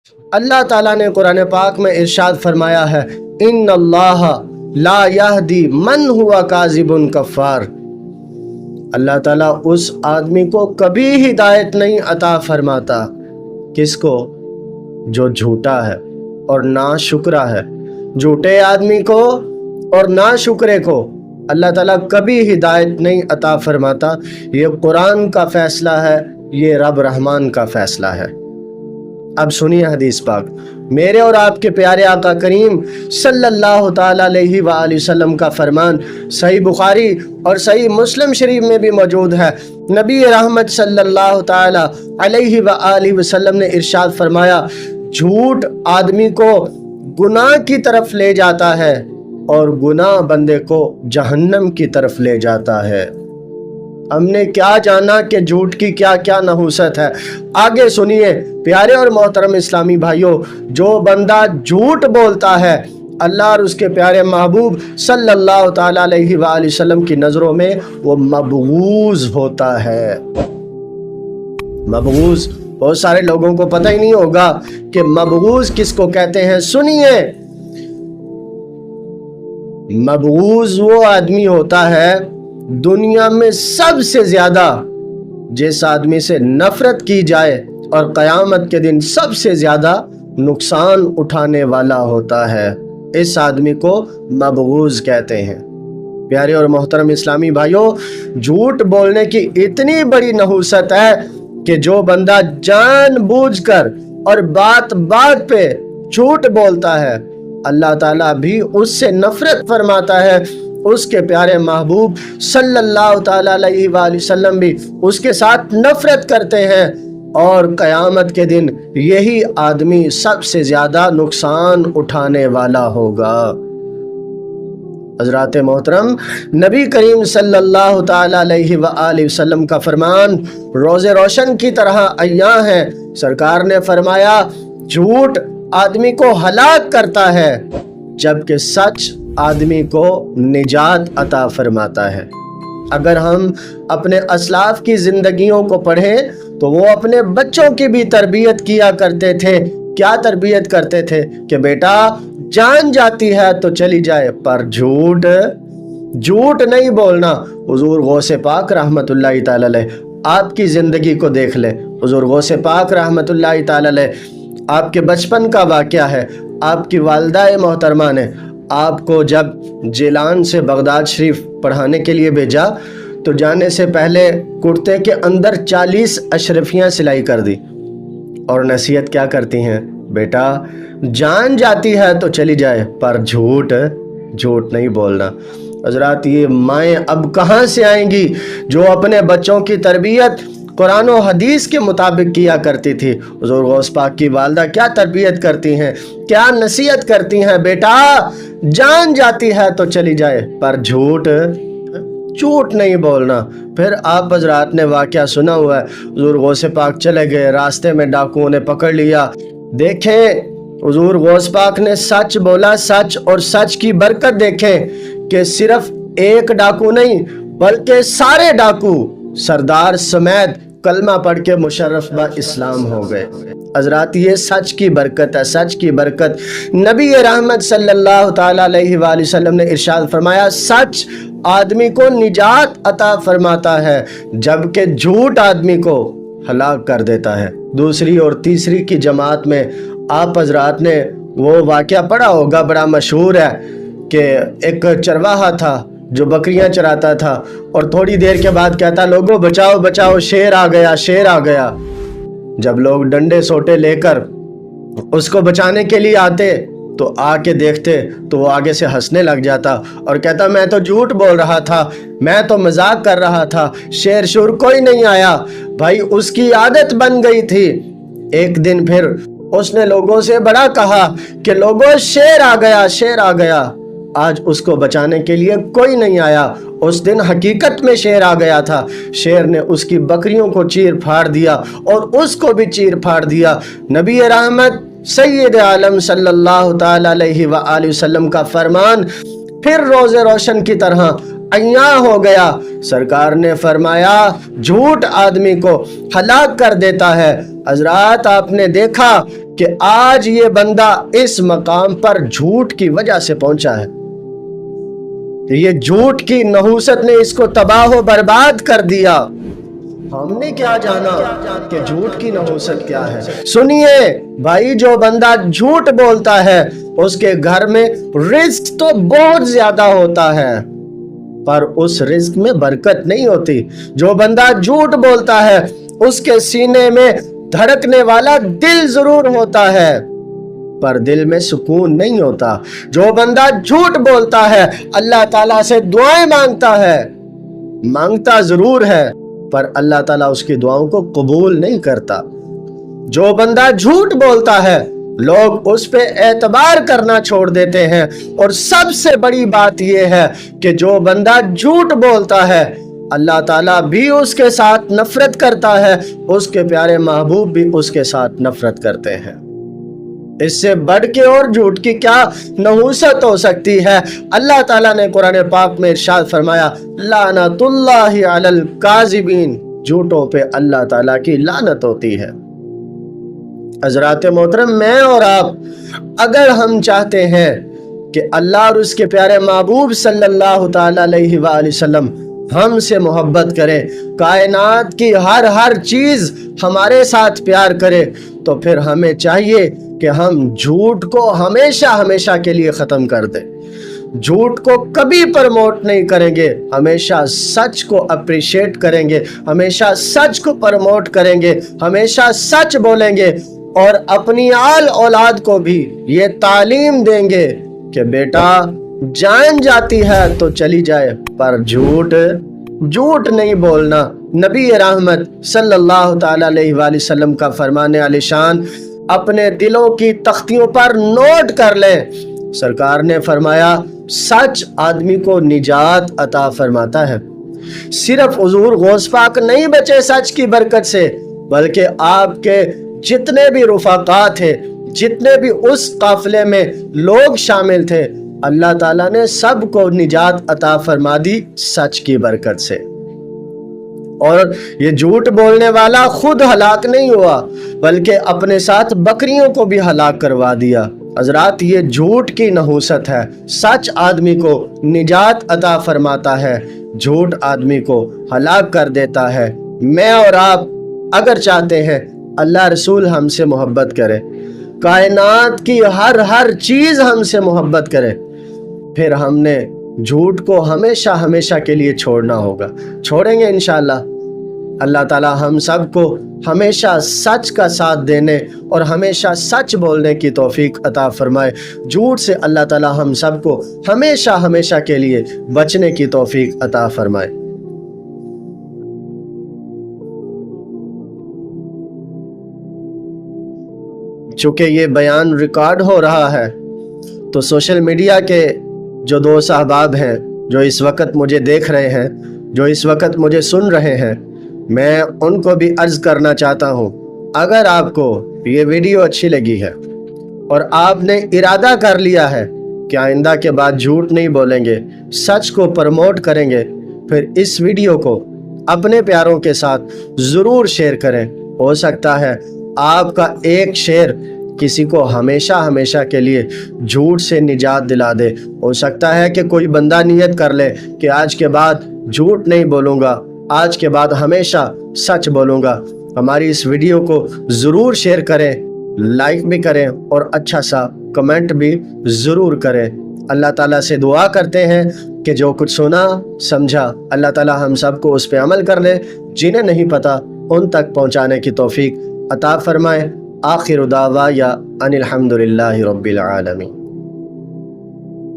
اللہ تعالیٰ نے قرآن پاک میں ارشاد فرمایا ہے ان اللہ لا یہدی من ہوا کاذب کفار۔ اللہ تعالیٰ اس آدمی کو کبھی ہدایت نہیں عطا فرماتا، کس کو؟ جو جھوٹا ہے اور ناشکرا ہے۔ جھوٹے آدمی کو اور ناشکرے کو اللہ تعالیٰ کبھی ہدایت نہیں عطا فرماتا۔ یہ قرآن کا فیصلہ ہے، یہ رب رحمان کا فیصلہ ہے۔ اب سنیے حدیث پاک، میرے اور آپ کے پیارے آقا کریم صلی اللہ تعالیٰ علیہ وآلہ وسلم کا فرمان صحیح بخاری اور صحیح مسلم شریف میں بھی موجود ہے۔ نبی رحمت صلی اللہ تعالیٰ علیہ وآلہ وسلم نے ارشاد فرمایا، جھوٹ آدمی کو گناہ کی طرف لے جاتا ہے اور گناہ بندے کو جہنم کی طرف لے جاتا ہے۔ ہم نے کیا جانا کہ جھوٹ کی کیا کیا نحوست ہے؟ آگے سنیے پیارے اور محترم اسلامی بھائیوں، جو بندہ جھوٹ بولتا ہے اللہ اور اس کے پیارے محبوب صلی اللہ تعالیٰ علیہ وآلہ وسلم کی نظروں میں وہ مبغوض ہوتا ہے۔ مبغوض، بہت سارے لوگوں کو پتہ ہی نہیں ہوگا کہ مبغوض کس کو کہتے ہیں۔ سنیے، مبغوض وہ آدمی ہوتا ہے دنیا میں سب سے زیادہ جس آدمی سے نفرت کی جائے اور قیامت کے دن سب سے زیادہ نقصان اٹھانے والا ہوتا ہے، اس آدمی کو مبغوض کہتے ہیں۔ پیارے اور محترم اسلامی بھائیوں، جھوٹ بولنے کی اتنی بڑی نحوست ہے کہ جو بندہ جان بوجھ کر اور بات بات پہ جھوٹ بولتا ہے اللہ تعالیٰ بھی اس سے نفرت فرماتا ہے، اس کے پیارے محبوب صلی اللہ تعالیٰ علیہ وآلہ وسلم بھی اس کے ساتھ نفرت کرتے ہیں، اور قیامت کے دن یہی آدمی سب سے زیادہ نقصان اٹھانے والا ہوگا۔ حضرات محترم، نبی کریم صلی اللہ تعالیٰ علیہ وآلہ وسلم کا فرمان روز روشن کی طرح عیاں ہے۔ سرکار نے فرمایا، جھوٹ آدمی کو ہلاک کرتا ہے جبکہ سچ آدمی کو نجات عطا فرماتا ہے۔ اگر ہم اپنے اسلاف کی زندگیوں کو پڑھیں تو وہ اپنے بچوں کی بھی تربیت کیا کرتے تھے۔ کیا تربیت کرتے تھے کہ بیٹا جان جاتی ہے تو چلی جائے پر جھوٹ نہیں بولنا۔ حضور غوث پاک رحمت اللہ تعالی علیہ آپ کی زندگی کو دیکھ لے۔ حضور غوث پاک رحمت اللہ تعالی علیہ آپ کے بچپن کا واقعہ ہے۔ آپ کی والدہ محترمہ نے آپ کو جب جیلان سے بغداد شریف پڑھانے کے لیے بھیجا تو جانے سے پہلے کرتے کے اندر 40 اشرفیاں سلائی کر دی، اور نصیحت کیا کرتی ہیں؟ بیٹا جان جاتی ہے تو چلی جائے پر جھوٹ نہیں بولنا۔ حضرات، یہ مائیں اب کہاں سے آئیں گی جو اپنے بچوں کی تربیت قرآن و حدیث کے مطابق کیا کرتی تھی؟ حضور غوث پاک کی والدہ کیا تربیت کرتی ہیں، کیا نصیحت کرتی ہیں؟ بیٹا جان جاتی ہے تو چلی جائے پر جھوٹ نہیں بولنا۔ پھر آپ حضرات نے واقعہ سنا ہوا ہے، حضور غوث پاک چلے گئے، راستے میں ڈاکوؤں نے پکڑ لیا۔ دیکھیں حضور غوث پاک نے سچ بولا، سچ اور سچ کی برکت دیکھیں کہ صرف ایک ڈاکو نہیں بلکہ سارے ڈاکو سردار سمیت کلمہ پڑھ کے مشرف با اسلام ہو گئے۔ حضرات، یہ سچ کی برکت ہے، سچ کی برکت۔ نبی رحمت صلی اللہ تعالیٰ علیہ وآلہ وسلم نے ارشاد فرمایا، سچ آدمی کو نجات عطا فرماتا ہے جبکہ جھوٹ آدمی کو ہلاک کر دیتا ہے۔ دوسری اور تیسری کی جماعت میں آپ حضرات نے وہ واقعہ پڑھا ہوگا، بڑا مشہور ہے، کہ ایک چرواہا تھا جو بکریاں چراتا تھا، اور تھوڑی دیر کے بعد کہتا، لوگوں بچاؤ بچاؤ، شیر آ گیا، شیر آ گیا۔ جب لوگ ڈنڈے سوٹے لے کر اس کو بچانے کے لیے آتے تو آ کے دیکھتے تو وہ آگے سے ہنسنے لگ جاتا اور کہتا، میں تو جھوٹ بول رہا تھا، میں تو مذاق کر رہا تھا، شیر شور کوئی نہیں آیا۔ بھائی اس کی عادت بن گئی تھی۔ ایک دن پھر اس نے لوگوں سے بڑا کہا کہ لوگوں شیر آ گیا، شیر آ گیا۔ آج اس کو بچانے کے لیے کوئی نہیں آیا۔ اس دن حقیقت میں شیر آ گیا تھا۔ شیر نے اس کی بکریوں کو چیر پھاڑ دیا اور اس کو بھی چیر پھاڑ دیا۔ نبی رحمت سید عالم صلی اللہ تعالیٰ علیہ وآلہ وسلم کا فرمان پھر روز روشن کی طرح عیاں ہو گیا۔ سرکار نے فرمایا، جھوٹ آدمی کو ہلاک کر دیتا ہے۔ حضرات، آپ نے دیکھا کہ آج یہ بندہ اس مقام پر جھوٹ کی وجہ سے پہنچا ہے، یہ جھوٹ کی نحوست نے اس کو تباہ و برباد کر دیا۔ ہم نے کیا جانا کہ جھوٹ کی نحوست کیا ہے؟ سنیے بھائی، جو بندہ جھوٹ بولتا ہے اس کے گھر میں رزق تو بہت زیادہ ہوتا ہے، پر اس رزق میں برکت نہیں ہوتی۔ جو بندہ جھوٹ بولتا ہے اس کے سینے میں دھڑکنے والا دل ضرور ہوتا ہے، پر دل میں سکون نہیں ہوتا۔ جو بندہ جھوٹ بولتا ہے اللہ تعالیٰ سے دعائیں مانگتا ہے، مانگتا ضرور ہے پر اللہ تعالیٰ اس کی دعاؤں کو قبول نہیں کرتا۔ جو بندہ جھوٹ بولتا ہے لوگ اس پہ اعتبار کرنا چھوڑ دیتے ہیں، اور سب سے بڑی بات یہ ہے کہ جو بندہ جھوٹ بولتا ہے اللہ تعالیٰ بھی اس کے ساتھ نفرت کرتا ہے، اس کے پیارے محبوب بھی اس کے ساتھ نفرت کرتے ہیں۔ اس سے بڑھ کے اور جھوٹ کی کیا نحوست ہو سکتی ہے؟ اللہ تعالیٰ نے قرآن پاک میں ارشاد فرمایا، لعنت اللہ علی الکاذبین، جھوٹوں پہ اللہ تعالیٰ کی لعنت ہوتی ہے۔ حضرات محترم، میں اور آپ اگر ہم چاہتے ہیں کہ اللہ اور اس کے پیارے محبوب صلی اللہ تعالیٰ علیہ وآلہ وسلم ہم سے محبت کرے، کائنات کی ہر چیز ہمارے ساتھ پیار کرے، تو پھر ہمیں چاہیے کہ ہم جھوٹ کو ہمیشہ کے لیے ختم کر دیں۔ جھوٹ کو کبھی پرموٹ نہیں کریں گے، ہمیشہ سچ کو اپریشیٹ کریں گے، ہمیشہ سچ کو پرموٹ کریں گے، ہمیشہ سچ بولیں گے، اور اپنی آل اولاد کو بھی یہ تعلیم دیں گے کہ بیٹا جان جاتی ہے تو چلی جائے، پر جھوٹ نہیں بولنا۔ نبی رحمت صلی اللہ تعالی علیہ وآلہ وسلم کا فرمان عالی شان اپنے دلوں کی تختیوں پر نوٹ کر لیں۔ سرکار نے فرمایا، سچ آدمی کو نجات عطا فرماتا ہے۔ صرف حضور غوث پاک نہیں بچے سچ کی برکت سے، بلکہ آپ کے جتنے بھی رفقا تھے، جتنے بھی اس قافلے میں لوگ شامل تھے، اللہ تعالیٰ نے سب کو نجات عطا فرما دی سچ کی برکت سے۔ اور یہ جھوٹ بولنے والا خود ہلاک نہیں ہوا بلکہ اپنے ساتھ بکریوں کو بھی ہلاک کروا دیا۔ حضرات، یہ جھوٹ کی نحوست ہے۔ سچ آدمی کو نجات عطا فرماتا ہے، جھوٹ آدمی کو ہلاک کر دیتا ہے۔ میں اور آپ اگر چاہتے ہیں اللہ رسول ہم سے محبت کرے، کائنات کی ہر چیز ہم سے محبت کرے، پھر ہم نے جھوٹ کو ہمیشہ کے لیے چھوڑنا ہوگا۔ چھوڑیں گے انشاءاللہ۔ اللہ تعالی ہم سب کو ہمیشہ سچ کا ساتھ دینے اور ہمیشہ سچ بولنے کی توفیق عطا فرمائے۔ جھوٹ سے اللہ تعالی ہم سب کو ہمیشہ کے لیے بچنے کی توفیق عطا فرمائے۔ چونکہ یہ بیان ریکارڈ ہو رہا ہے تو سوشل میڈیا کے جو دوست احباب ہیں، جو اس وقت مجھے دیکھ رہے ہیں، جو اس وقت مجھے سن رہے ہیں، میں ان کو بھی عرض کرنا چاہتا ہوں، اگر آپ کو یہ ویڈیو اچھی لگی ہے اور آپ نے ارادہ کر لیا ہے کہ آئندہ کے بعد جھوٹ نہیں بولیں گے، سچ کو پروموٹ کریں گے، پھر اس ویڈیو کو اپنے پیاروں کے ساتھ ضرور شیئر کریں۔ ہو سکتا ہے آپ کا ایک شیئر کسی کو ہمیشہ کے لیے جھوٹ سے نجات دلا دے۔ ہو سکتا ہے کہ کوئی بندہ نیت کر لے کہ آج کے بعد جھوٹ نہیں بولوں گا، آج کے بعد ہمیشہ سچ بولوں گا۔ ہماری اس ویڈیو کو ضرور شیئر کریں، لائک بھی کریں اور اچھا سا کمنٹ بھی ضرور کریں۔ اللہ تعالیٰ سے دعا کرتے ہیں کہ جو کچھ سنا سمجھا اللہ تعالیٰ ہم سب کو اس پہ عمل کر لے، جنہیں نہیں پتا ان تک پہنچانے کی توفیق عطا فرمائے۔ آخر دعوایا ان الحمد للہ رب العالمین۔